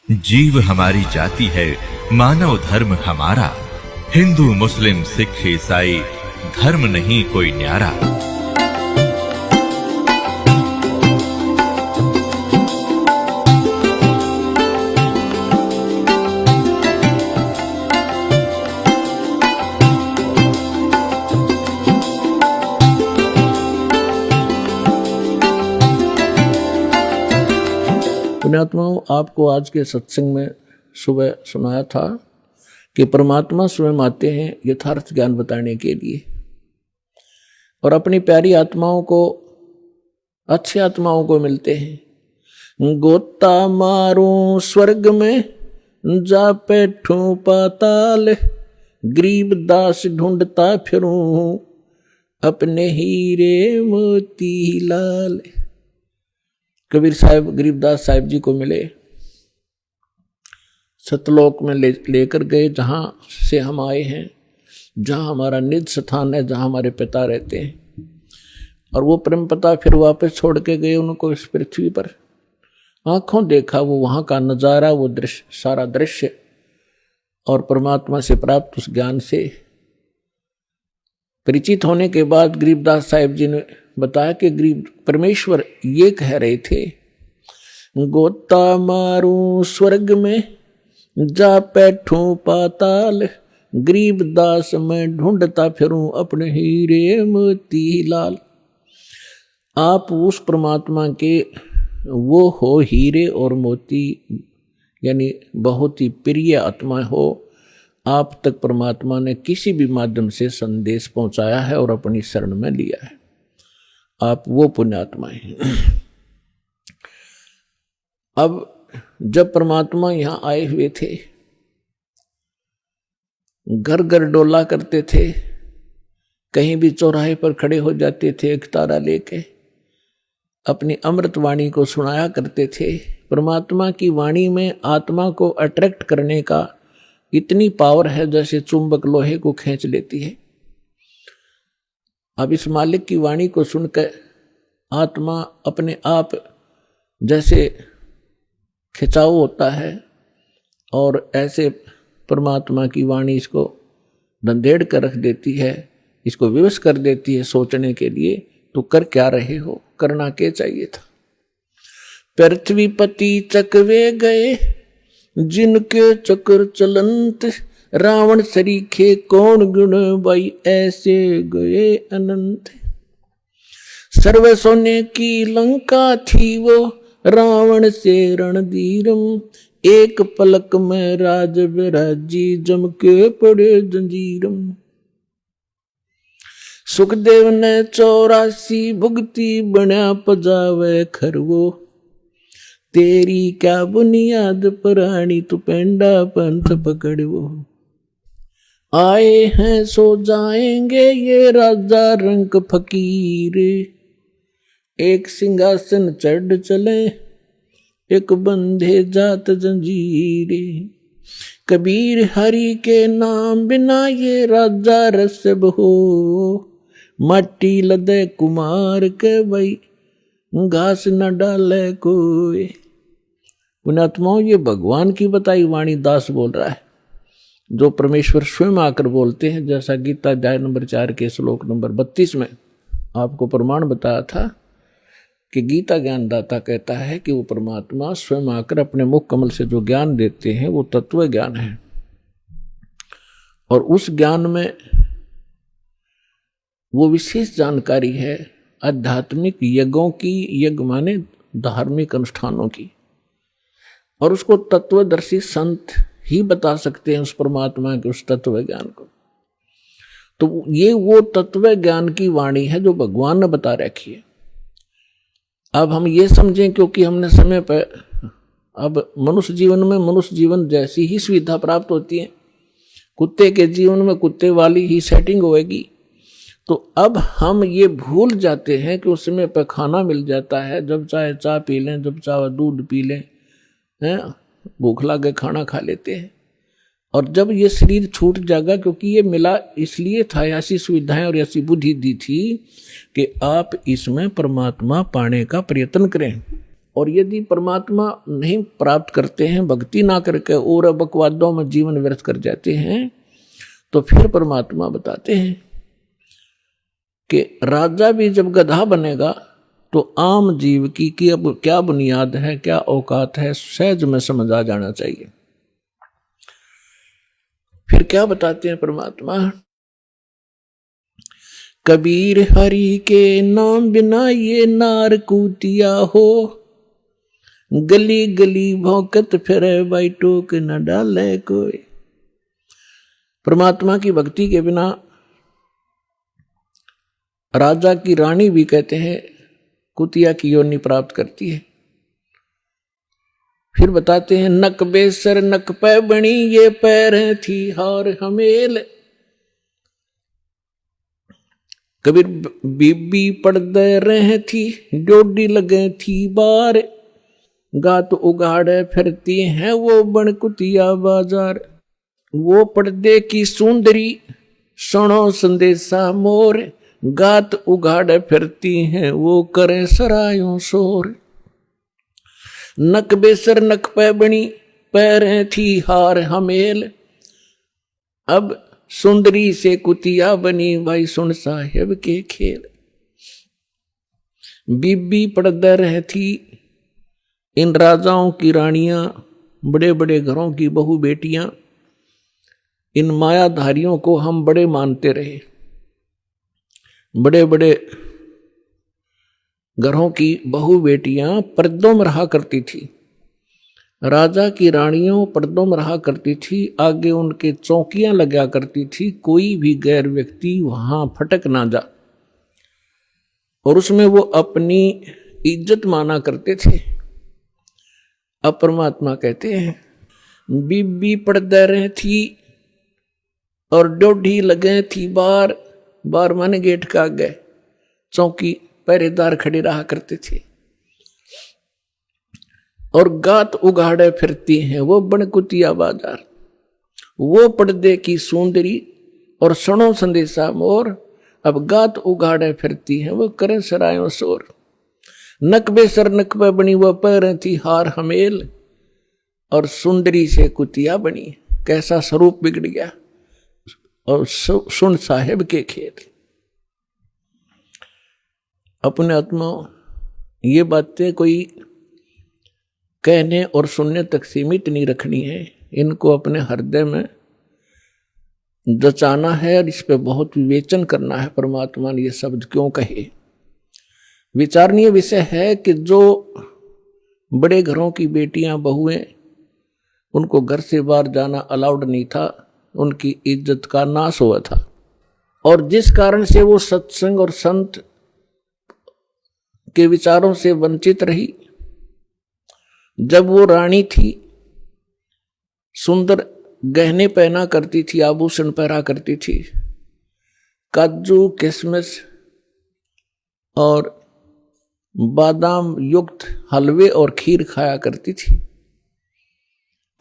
जीव हमारी जाति है, मानव धर्म हमारा। हिंदू मुस्लिम सिख ईसाई धर्म नहीं कोई न्यारा। पुण्यात्माओं, आपको आज के सत्संग में सुबह सुनाया था कि परमात्मा स्वयं आते हैं यथार्थ ज्ञान बताने के लिए और अपनी प्यारी आत्माओं को, अच्छी आत्माओं को मिलते हैं। गोता मारूं स्वर्ग में, जा बैठूं पाताल, गरीब दास ढूंढता फिरूं अपने हीरे मोती लाल। कबीर साहब गरीबदास साहिब जी को मिले, सतलोक में लेकर गए, जहाँ से हम आए हैं, जहाँ हमारा निज स्थान है, जहाँ हमारे पिता रहते हैं। और वो परम पिता फिर वापस छोड़ के गए उनको इस पृथ्वी पर। आंखों देखा वो वहाँ का नज़ारा, वो दृश्य, सारा दृश्य, और परमात्मा से प्राप्त उस ज्ञान से परिचित होने के बाद गरीबदास साहिब जी ने बताया कि गरीब परमेश्वर ये कह रहे थे, गोता मारूं स्वर्ग में, जा बैठूं पाताल, गरीब दास मैं ढूंढता फिरूं अपने हीरे मोती लाल। आप उस परमात्मा के वो हो हीरे और मोती, यानी बहुत ही प्रिय आत्मा हो। आप तक परमात्मा ने किसी भी माध्यम से संदेश पहुंचाया है और अपनी शरण में लिया है। आप वो पुण्यात्मा हैं। अब जब परमात्मा यहां आए हुए थे, घर घर डोला करते थे, कहीं भी चौराहे पर खड़े हो जाते थे, एक तारा लेके अपनी अमृत वाणी को सुनाया करते थे। परमात्मा की वाणी में आत्मा को अट्रैक्ट करने का इतनी पावर है जैसे चुंबक लोहे को खींच लेती है। अब इस मालिक की वाणी को सुनकर आत्मा अपने आप जैसे खिंचाव होता है, और ऐसे परमात्मा की वाणी इसको धंधेड़ कर रख देती है, इसको विवश कर देती है सोचने के लिए। तो कर क्या रहे हो, करना क्या चाहिए था। पृथ्वीपति चकवे गए, जिनके चक्र चलंत, रावण सरीखे कौन गुण बाई, ऐसे गए अनंत। सर्व सोने की लंका थी वो, रावण से रणधीरम, एक पलक में राज विराजी, जम के पड़े जंजीरम। सुखदेव ने 84 भुगती, बना पजावे खरवो, तेरी क्या बुनियाद परानी, तू पेंडा पंथ पकड़वो। आए हैं सो जाएंगे ये राजा रंग फकीर, एक सिंहासन चढ़ चले, एक बंधे जात जंजीरे। कबीर हरि के नाम बिना ये राजा रसब हो, माटी लदे कुमार के भाई, घास न डाले कोई। पुण्यात्माओं, ये भगवान की बताई वाणी दास बोल रहा है, जो परमेश्वर स्वयं आकर बोलते हैं। जैसा गीता अध्याय नंबर 4 के श्लोक नंबर 32 में आपको प्रमाण बताया था कि गीता ज्ञानदाता कहता है कि वो परमात्मा स्वयं आकर अपने मुख कमल से जो ज्ञान देते हैं वो तत्व ज्ञान है। और उस ज्ञान में वो विशेष जानकारी है आध्यात्मिक यज्ञों की, यज्ञ माने धार्मिक अनुष्ठानों की, और उसको तत्वदर्शी संत ही बता सकते हैं उस परमात्मा के उस तत्व ज्ञान को। तो ये वो तत्व ज्ञान की वाणी है जो भगवान ने बता रखी है। अब हम ये समझें, क्योंकि हमने समय पर, अब मनुष्य जीवन में मनुष्य जीवन जैसी ही सुविधा प्राप्त होती है, कुत्ते के जीवन में कुत्ते वाली ही सेटिंग होएगी। तो अब हम ये भूल जाते हैं कि उस समय पर खाना मिल जाता है, जब चाहे चाय पी लें, जब चाहे दूध पी लें, हैं, भूख लगे खाना खा लेते हैं। और जब ये शरीर छूट जाएगा, क्योंकि ये मिला इसलिए था, ऐसी सुविधाएं और ऐसी बुद्धि दी थी कि आप इसमें परमात्मा पाने का प्रयत्न करें। और यदि परमात्मा नहीं प्राप्त करते हैं, भक्ति ना करके और बकवादों में जीवन व्यर्थ कर जाते हैं, तो फिर परमात्मा बताते हैं कि राजा भी जब गधा बनेगा तो आम जीव की अब क्या बुनियाद है, क्या औकात है, सहज में समझ आ जाना चाहिए। फिर क्या बताते हैं परमात्मा, कबीर हरि के नाम बिना ये नार कूतिया हो, गली गली भौंकत फिरे भाई टोक न डाले कोई। परमात्मा की भक्ति के बिना राजा की रानी भी कहते हैं कुतिया की योनि प्राप्त करती है। फिर बताते हैं, नक बेसर नक पै बणी ये पैर थी हार हमेल। कबीर बीबी पड़दे रह थी डोडी लगे थी बार, गात उगाड़े फिरती हैं वो बन कुतिया बाजार। वो पर्दे की सुंदरी सुनो संदेशा मोर, गात उगाड़े फिरती हैं वो करे सरायों शोर। नक बेसर नक पै बनी पैरें थी हार हमेल, अब सुंदरी से कुतिया बनी भाई सुन साहेब के खेल। बीबी पर्दा रह थी, इन राजाओं की रानियां, बड़े बड़े घरों की बहु बेटियां, इन मायाधारियों को हम बड़े मानते रहे। बड़े बड़े घरों की बहु बेटियां पर्दों में रहा करती थी, राजा की रानियों पर्दों में रहा करती थी, आगे उनके चौकियां लगा करती थी, कोई भी गैर व्यक्ति वहां फटक ना जा, और उसमें वो अपनी इज्जत माना करते थे। अब परमात्मा कहते हैं, बीबी पर्दा रह थी और डोढ़ी लगे थी बार, बार माने गेट का आगे चौकी पहरेदार खड़े रहा करते थे, और गात उगाड़े फिरती हैं वो बनकुतिया बाजार। वो पर्दे की सुंदरी और सणो संदेशा मोर, अब गात उगाड़े फिरती हैं वो करे सरायों शोर। नक बेसर नक पे बनी वो पैर थी हार हमेल, और सुंदरी से कुतिया बनी, कैसा स्वरूप बिगड़ गया, और सुन साहेब के खेल। अपने आत्मा ये बातें कोई कहने और सुनने तक सीमित नहीं रखनी है, इनको अपने हृदय में जचाना है और इस पे बहुत विवेचन करना है। परमात्मा ने ये शब्द क्यों कहे? विचारणीय विषय है कि जो बड़े घरों की बेटियां बहुएं, उनको घर से बाहर जाना अलाउड नहीं था, उनकी इज्जत का नाश हुआ था, और जिस कारण से वो सत्संग और संत के विचारों से वंचित रही। जब वो रानी थी, सुंदर गहने पहना करती थी, आभूषण पहना करती थी, काजू किशमिश और बादाम युक्त हलवे और खीर खाया करती थी,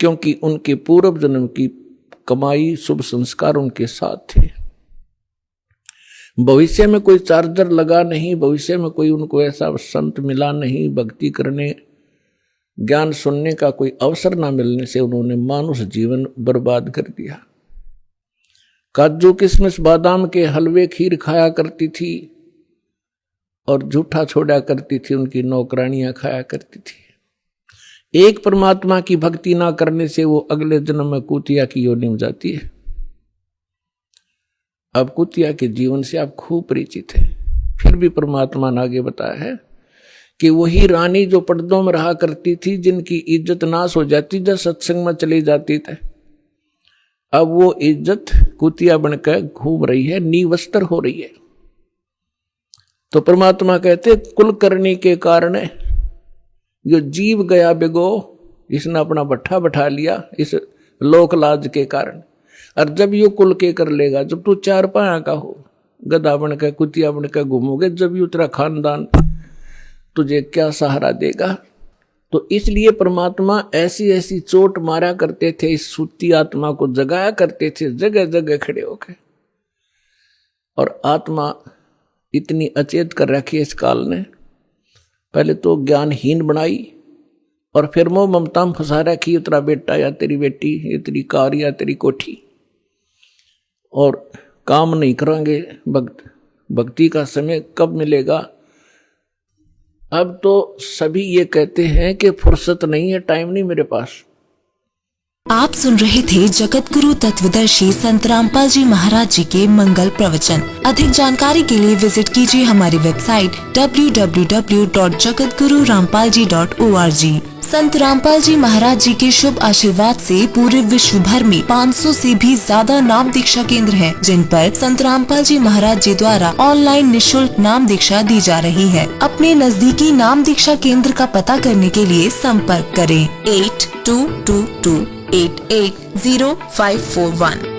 क्योंकि उनके पूर्व जन्म की कमाई शुभ संस्कार उनके साथ थे। भविष्य में कोई चार्जर लगा नहीं, भविष्य में कोई उनको ऐसा संत मिला नहीं, भक्ति करने ज्ञान सुनने का कोई अवसर ना मिलने से उन्होंने मानुष जीवन बर्बाद कर दिया। काजू किशमिश बादाम के हलवे खीर खाया करती थी और झूठा छोड़ा करती थी, उनकी नौकरानियां खाया करती थी। एक परमात्मा की भक्ति ना करने से वो अगले जन्म में कुतिया की योनि में जाती है। अब कुतिया के जीवन से आप खूब परिचित हैं, फिर भी परमात्मा ने आगे बताया है कि वही रानी जो पर्दों में रहा करती थी, जिनकी इज्जत नाश हो जाती जब सत्संग में चली जाती थी, अब वो इज्जत कुतिया बनकर घूम रही है, निवस्त्र हो रही है। तो परमात्मा कहते कुलकर्णी के कारण जो जीव गया बिगो, इसने अपना भट्ठा बैठा लिया इस लोक लाज के कारण। और जब ये कुल के कर लेगा, जब तू चार पाया का हो, गधा बनकर कुतिया बनकर घूमोगे, जब ये तेरा खानदान तुझे क्या सहारा देगा? तो इसलिए परमात्मा ऐसी ऐसी चोट मारा करते थे, इस सूती आत्मा को जगाया करते थे जगह जगह खड़े होकर। और आत्मा इतनी अचेत कर रखी है इस काल ने, पहले तो ज्ञानहीन बनाई और फिर मोह ममता में फंसा रखी, ये तेरा बेटा या तेरी बेटी, ये तेरी कार या तेरी कोठी, और काम नहीं करेंगे। भक्ति का समय कब मिलेगा? अब तो सभी ये कहते हैं कि फुर्सत नहीं है, टाइम नहीं मेरे पास। आप सुन रहे थे जगत गुरु तत्वदर्शी संत रामपाल जी महाराज जी के मंगल प्रवचन। अधिक जानकारी के लिए विजिट कीजिए हमारी वेबसाइट www.jagatgururampalji.org। संत रामपाल जी महाराज जी के शुभ आशीर्वाद से पूरे विश्व भर में 500 से भी ज्यादा नाम दीक्षा केंद्र हैं, जिन पर संत रामपाल जी महाराज जी द्वारा ऑनलाइन निशुल्क नाम दीक्षा दी जा रही है। अपने नजदीकी नाम दीक्षा केंद्र का पता करने के लिए संपर्क करें 8222880541।